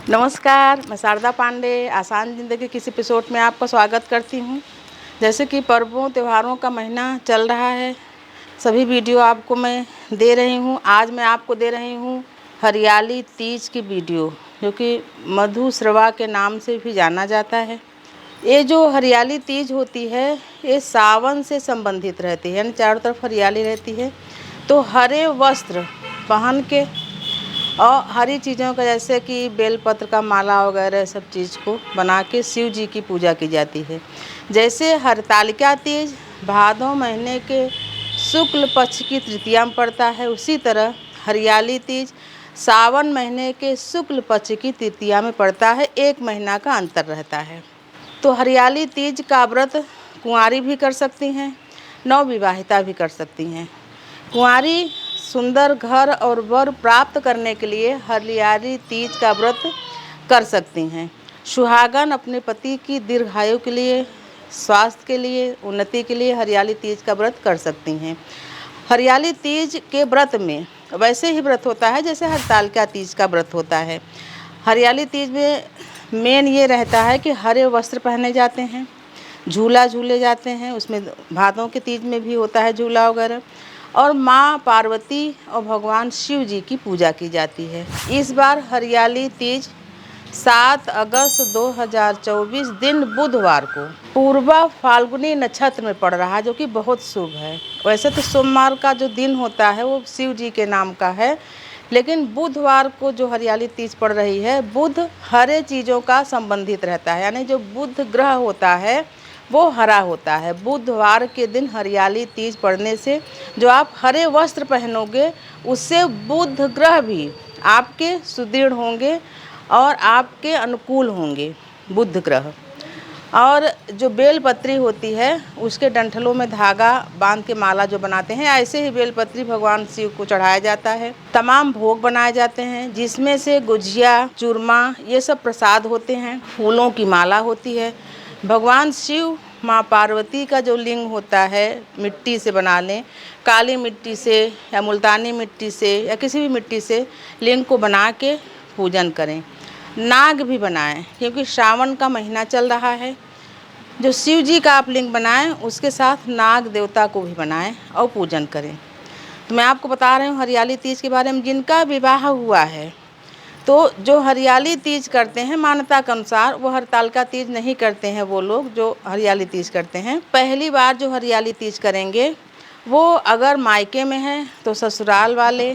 नमस्कार, मैं शारदा पांडे आसान ज़िंदगी के इस एपिसोड में आपका स्वागत करती हूँ। जैसे कि पर्वों त्योहारों का महीना चल रहा है, सभी वीडियो आपको मैं दे रही हूँ। आज मैं आपको दे रही हूँ हरियाली तीज की वीडियो, जो कि मधुश्रवा के नाम से भी जाना जाता है। ये जो हरियाली तीज होती है, ये सावन से संबंधित रहती है, यानी चारों तरफ हरियाली रहती है। तो हरे वस्त्र पहन के और हरी चीज़ों का, जैसे कि बेलपत्र का माला वगैरह सब चीज़ को बना के शिव जी की पूजा की जाती है। जैसे हरतालिका तीज भादों महीने के शुक्ल पक्ष की तृतीया में पड़ता है, उसी तरह हरियाली तीज सावन महीने के शुक्ल पक्ष की तृतीया में पड़ता है। 1 महीना का अंतर रहता है। तो हरियाली तीज का व्रत कुंवारी भी कर सकती हैं, नवविवाहिता भी कर सकती हैं। कुंवारी सुंदर घर और वर प्राप्त करने के लिए हरियाली तीज का व्रत कर सकती हैं। सुहागन अपने पति की दीर्घायु के लिए, स्वास्थ्य के लिए, उन्नति के लिए हरियाली तीज का व्रत कर सकती हैं। हरियाली तीज के व्रत में वैसे ही व्रत होता है जैसे हरतालिका तीज का व्रत होता है। हरियाली तीज में मेन ये रहता है कि हरे वस्त्र पहने जाते हैं, झूला झूले जाते हैं। उसमें भादों के तीज में भी होता है झूला वगैरह, और माँ पार्वती और भगवान शिव जी की पूजा की जाती है। इस बार हरियाली तीज 7 अगस्त 2024 दिन बुधवार को पूर्वा फाल्गुनी नक्षत्र में पड़ रहा है, जो कि बहुत शुभ है। वैसे तो सोमवार का जो दिन होता है वो शिव जी के नाम का है, लेकिन बुधवार को जो हरियाली तीज पड़ रही है, बुध हरे चीज़ों का संबंधित रहता है, यानी जो बुध ग्रह होता है वो हरा होता है। बुधवार के दिन हरियाली तीज पड़ने से जो आप हरे वस्त्र पहनोगे, उससे बुध ग्रह भी आपके सुदृढ़ होंगे और आपके अनुकूल होंगे बुध ग्रह। और जो बेलपत्री होती है, उसके डंठलों में धागा बांध के माला जो बनाते हैं, ऐसे ही बेलपत्री भगवान शिव को चढ़ाया जाता है। तमाम भोग बनाए जाते हैं, जिसमें से गुजिया, चूरमा, ये सब प्रसाद होते हैं। फूलों की माला होती है। भगवान शिव माँ पार्वती का जो लिंग होता है, मिट्टी से बना लें, काली मिट्टी से या मुल्तानी मिट्टी से या किसी भी मिट्टी से लिंग को बना के पूजन करें। नाग भी बनाएं, क्योंकि श्रावण का महीना चल रहा है। जो शिव जी का आप लिंग बनाएं, उसके साथ नाग देवता को भी बनाएं और पूजन करें। तो मैं आपको बता रही हूँ हरियाली तीज के बारे में। जिनका विवाह हुआ है, तो जो हरियाली तीज करते हैं मान्यता के अनुसार, वो हरतालिका तीज नहीं करते हैं। वो लोग जो हरियाली तीज करते हैं, पहली बार जो हरियाली तीज करेंगे, वो अगर मायके में है तो ससुराल वाले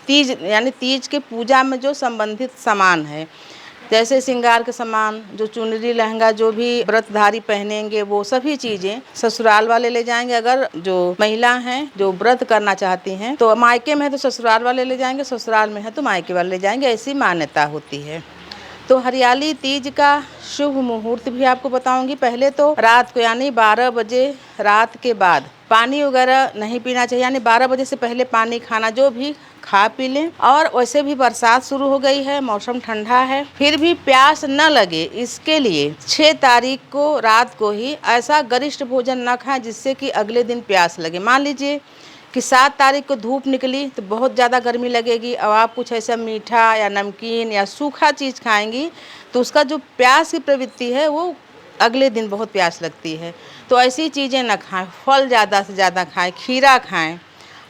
तीज, यानी तीज के पूजा में जो संबंधित सामान है, जैसे श्रृंगार के सामान, जो चुनरी लहंगा जो भी व्रतधारी पहनेंगे, वो सभी चीज़ें ससुराल वाले ले जाएंगे। अगर जो महिला हैं जो व्रत करना चाहती हैं, तो मायके में है तो ससुराल वाले ले जाएंगे, ससुराल में है तो मायके वाले ले जाएंगे, ऐसी मान्यता होती है। तो हरियाली तीज का शुभ मुहूर्त भी आपको बताऊंगी। पहले तो रात को, यानी 12 बजे रात के बाद पानी वगैरह नहीं पीना चाहिए, यानी 12 बजे से पहले पानी खाना जो भी खा पी लें। और वैसे भी बरसात शुरू हो गई है, मौसम ठंडा है, फिर भी प्यास न लगे, इसके लिए 6 तारीख को रात को ही ऐसा गरिष्ठ भोजन न खाएं जिससे कि अगले दिन प्यास लगे। मान लीजिए कि 7 तारीख को धूप निकली तो बहुत ज़्यादा गर्मी लगेगी, और आप कुछ ऐसा मीठा या नमकीन या सूखा चीज़ खाएंगी, तो उसका जो प्यास की प्रवृत्ति है वो अगले दिन बहुत प्यास लगती है। तो ऐसी चीज़ें न खाएं। फल ज़्यादा से ज़्यादा खाएं, खीरा खाएं,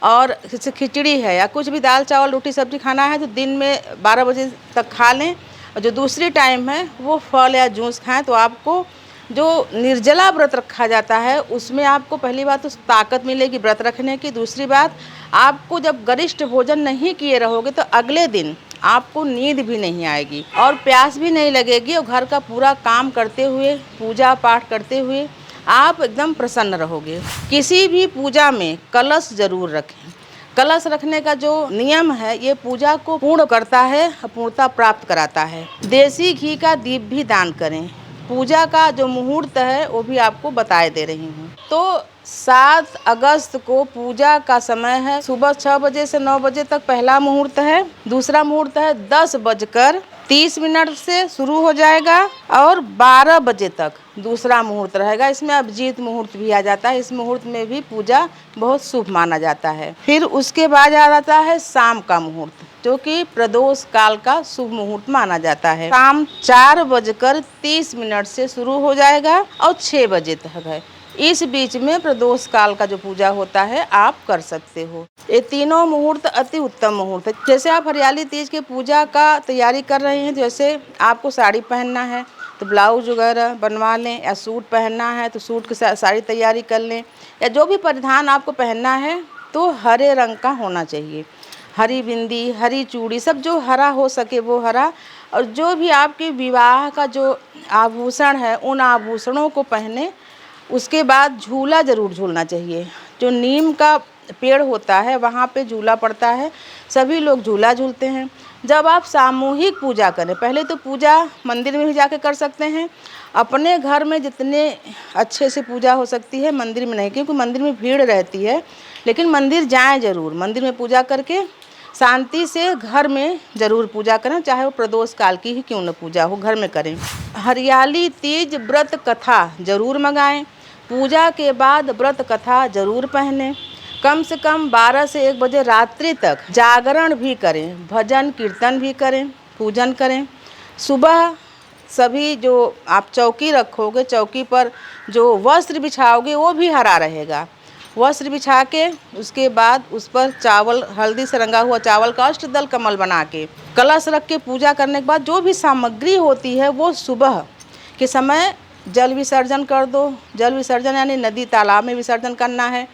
और जैसे खिचड़ी है या कुछ भी दाल चावल रोटी सब्जी खाना है तो दिन में 12 बजे तक खा लें, और जो दूसरी टाइम है वो फल या जूस खाएं। तो आपको जो निर्जला व्रत रखा जाता है, उसमें आपको पहली बात तो ताकत मिलेगी व्रत रखने की। दूसरी बात, आपको जब गरिष्ठ भोजन नहीं किए रहोगे तो अगले दिन आपको नींद भी नहीं आएगी और प्यास भी नहीं लगेगी, और घर का पूरा काम करते हुए, पूजा पाठ करते हुए आप एकदम प्रसन्न रहोगे। किसी भी पूजा में कलश जरूर रखें। कलश रखने का जो नियम है, ये पूजा को पूर्ण करता है, पूर्णता प्राप्त कराता है। देसी घी का दीप भी दान करें। पूजा का जो मुहूर्त है वो भी आपको बताए दे रही हूँ। तो 7 अगस्त को पूजा का समय है, सुबह 6 बजे से 9 बजे तक पहला मुहूर्त है। दूसरा मुहूर्त है 10 बजकर 30 मिनट से शुरू हो जाएगा और 12 बजे तक दूसरा मुहूर्त रहेगा। इसमें अभिजीत मुहूर्त भी आ जाता है। इस मुहूर्त में भी पूजा बहुत शुभ माना जाता है। फिर उसके बाद आ जाता है शाम का मुहूर्त, जो कि प्रदोष काल का शुभ मुहूर्त माना जाता है। शाम 4:30 से शुरू हो जाएगा और 6 बजे तक है। इस बीच में प्रदोष काल का जो पूजा होता है आप कर सकते हो। ये तीनों मुहूर्त अति उत्तम मुहूर्त है। जैसे आप हरियाली तीज के पूजा का तैयारी कर रहे हैं, जैसे आपको साड़ी पहनना है तो ब्लाउज वगैरह बनवा लें, या सूट पहनना है तो सूट की सारी तैयारी कर लें, या जो भी परिधान आपको पहनना है तो हरे रंग का होना चाहिए। हरी बिंदी, हरी चूड़ी, सब जो हरा हो सके वो हरा। और जो भी आपके विवाह का जो आभूषण है उन आभूषणों को पहने। उसके बाद झूला ज़रूर झूलना चाहिए। जो नीम का पेड़ होता है वहाँ पे झूला पड़ता है, सभी लोग झूला झूलते हैं। जब आप सामूहिक पूजा करें, पहले तो पूजा मंदिर में भी जाके कर सकते हैं। अपने घर में जितने अच्छे से पूजा हो सकती है मंदिर में नहीं, क्योंकि मंदिर में भीड़ रहती है। लेकिन मंदिर जाएं ज़रूर, मंदिर में पूजा करके शांति से घर में ज़रूर पूजा करें, चाहे वो प्रदोष काल की ही क्यों न पूजा हो, घर में करें। हरियाली तीज व्रत कथा ज़रूर मंगाएं। पूजा के बाद व्रत कथा ज़रूर पहने। कम से कम 12 से 1 बजे रात्रि तक जागरण भी करें, भजन कीर्तन भी करें, पूजन करें। सुबह सभी जो आप चौकी रखोगे, चौकी पर जो वस्त्र बिछाओगे वो भी हरा रहेगा। वस्त्र बिछा के उसके बाद उस पर चावल, हल्दी से रंगा हुआ चावल का अष्टदल कमल बना के कलश रख के पूजा करने के बाद जो भी सामग्री होती है वो सुबह के समय जल विसर्जन कर दो। जल विसर्जन यानी नदी तालाब में विसर्जन करना है,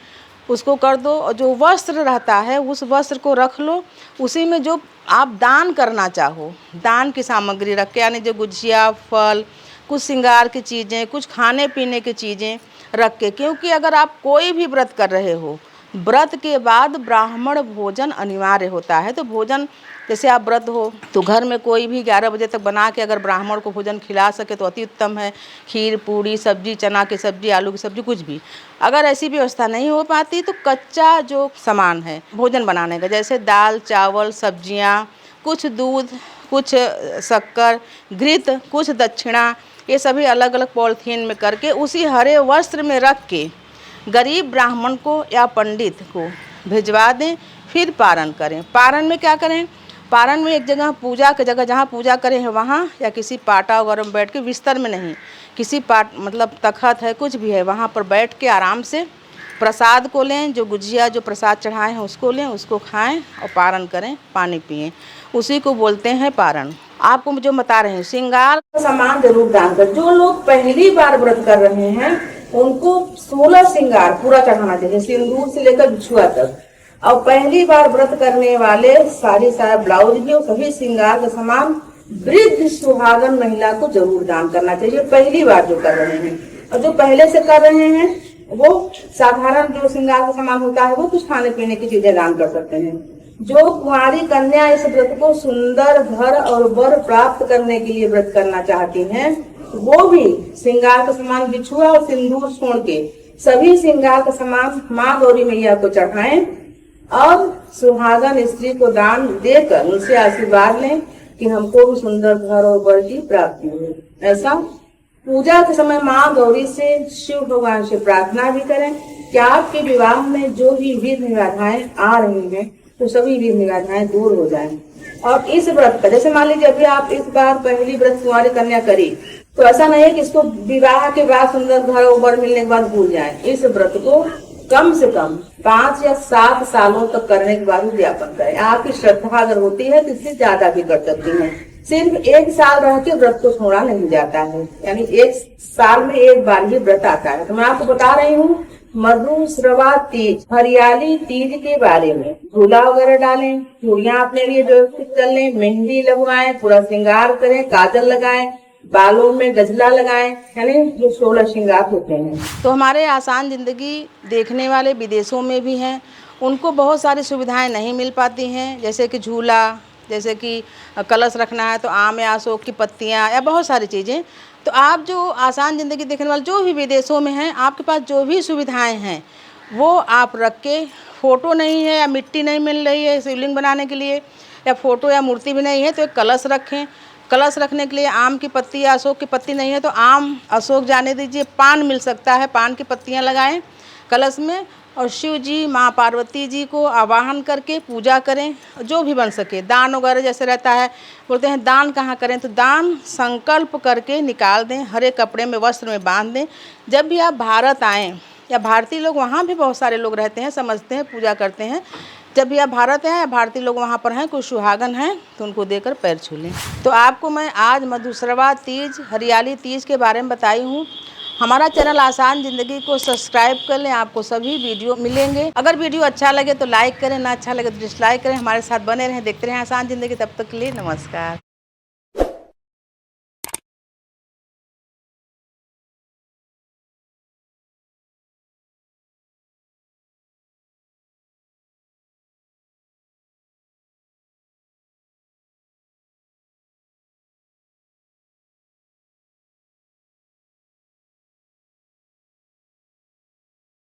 उसको कर दो। और जो वस्त्र रहता है उस वस्त्र को रख लो। उसी में जो आप दान करना चाहो, दान की सामग्री रख के, यानी जो गुजिया, फल, कुछ श्रृंगार की चीज़ें, कुछ खाने पीने की चीज़ें रख के। क्योंकि अगर आप कोई भी व्रत कर रहे हो, व्रत के बाद ब्राह्मण भोजन अनिवार्य होता है। तो भोजन, जैसे आप व्रत हो तो घर में कोई भी 11 बजे तक बना के अगर ब्राह्मण को भोजन खिला सके तो अति उत्तम है। खीर, पूड़ी, सब्जी, चना की सब्जी, आलू की सब्जी, कुछ भी। अगर ऐसी व्यवस्था नहीं हो पाती तो कच्चा जो सामान है भोजन बनाने का, जैसे दाल, चावल, सब्जियाँ, कुछ दूध, कुछ शक्कर, घृत, कुछ दक्षिणा, ये सभी अलग अलग पॉलिथीन में करके उसी हरे वस्त्र में रख के गरीब ब्राह्मण को या पंडित को भिजवा दें। फिर पारण करें। पारण में क्या करें? पारण में एक जगह, पूजा की जगह जहाँ पूजा करें हैं वहाँ, या किसी पाटा वगैरह में बैठ के, बिस्तर में नहीं, किसी मतलब तखत है, कुछ भी है, वहाँ पर बैठ के आराम से प्रसाद को लें। जो गुजिया, जो प्रसाद चढ़ाए हैं उसको लें, उसको खाएं और पारण करें, पानी पिएं। उसी को बोलते हैं पारण। आपको जो बता रहे हैं, श्रृंगार का सामान जरूर दान कर। जो लोग पहली बार व्रत कर रहे हैं उनको 16 श्रृंगार पूरा चढ़ाना चाहिए, सिंदूर से लेकर बिछुआ तक। और पहली बार व्रत करने वाले साड़ी, साया, ब्लाउज भी और सभी श्रृंगार का सामान वृद्ध सुहागन महिला को जरूर दान करना चाहिए, पहली बार जो कर रहे हैं। और जो पहले से कर रहे हैं वो साधारण जो श्रृंगार का सामान होता है वो कुछ खाने पीने की चीजें दान कर सकते हैं। जो कुंवारी कन्या इस व्रत को सुंदर घर और वर प्राप्त करने के लिए व्रत करना चाहती हैं, वो भी श्रृंगार का सामान, बिछुआ और सिंदूर छोड़ के सभी श्रृंगार का सामान माँ गौरी मैया को चढ़ाएं और सुहागन स्त्री को दान देकर उनसे आशीर्वाद लें कि हमको भी सुंदर घर और वर की प्राप्ति हो। ऐसा पूजा के समय माँ गौरी से, शिव भगवान से प्रार्थना भी करें कि आपके विवाह में जो भी विघ्न बाधाएं आ रही हैं तो सभी विघ्न बाधाएं दूर हो जाएं। और इस व्रत का, जैसे मान लीजिए अभी आप इस बार पहली व्रत कुंवारी कन्या करी, तो ऐसा नहीं है कि इसको विवाह के बाद सुंदर घर और वर मिलने के बाद भूल जाए। इस व्रत को कम से कम 5 या 7 सालों तक करने के बाद उद्यापन करें। आपकी श्रद्धा अगर होती है तो इससे ज्यादा भी कर सकती हैं। सिर्फ 1 साल रह के व्रत को छोड़ा नहीं जाता है, यानी 1 साल में 1 बार ही व्रत आता है। तो मैं आपको बता रही हूँ मधुश्रवा तीज, हरियाली तीज के बारे में। झूला वगैरह डालें, चूड़ियां अपने लिए व्यवस्थित कर लें, मेहंदी लगवाएं, पूरा श्रृंगार करें, काजल लगाएं, बालों में गजला लगाएं, यानी जो 16 श्रृंगार होते हैं। तो हमारे आसान जिंदगी देखने वाले विदेशों में भी हैं, उनको बहुत सारी सुविधाएं नहीं मिल पाती हैं, जैसे कि झूला, जैसे कि कलश रखना है तो आम या अशोक की पत्तियां, या बहुत सारी चीज़ें। तो आप जो आसान ज़िंदगी देखने वाले जो भी विदेशों में हैं, आपके पास जो भी सुविधाएं हैं वो आप रख के, फ़ोटो नहीं है या मिट्टी नहीं मिल रही है शिवलिंग बनाने के लिए, या फ़ोटो या मूर्ति भी नहीं है तो एक कलश रखें, कलश रखने के लिए आम की पत्ती या अशोक की पत्ती नहीं है तो आम, अशोक जाने दीजिए, पान मिल सकता है, पान की पत्तियां लगाएं कलश में। और शिव जी, माँ पार्वती जी को आवाहन करके पूजा करें, जो भी बन सके। दान वगैरह जैसे रहता है, बोलते हैं दान कहाँ करें, तो दान संकल्प करके निकाल दें, हरे कपड़े में, वस्त्र में बांध दें। जब भी आप भारत आएँ, या भारतीय लोग वहाँ भी बहुत सारे लोग रहते हैं, समझते हैं, पूजा करते हैं। जब भी आप भारत हैं या भारतीय लोग वहाँ पर हैं, कोई सुहागन हैं, तो उनको देकर पैर छू लें। तो आपको मैं आज मधुश्रवा तीज, हरियाली तीज के बारे में बताई हूँ। हमारा चैनल आसान ज़िंदगी को सब्सक्राइब कर लें, आपको सभी वीडियो मिलेंगे। अगर वीडियो अच्छा लगे तो लाइक करें, ना अच्छा लगे तो डिसलाइक करें। हमारे साथ बने रहें, देखते रहें आसान ज़िंदगी। तब तक के लिए नमस्कार।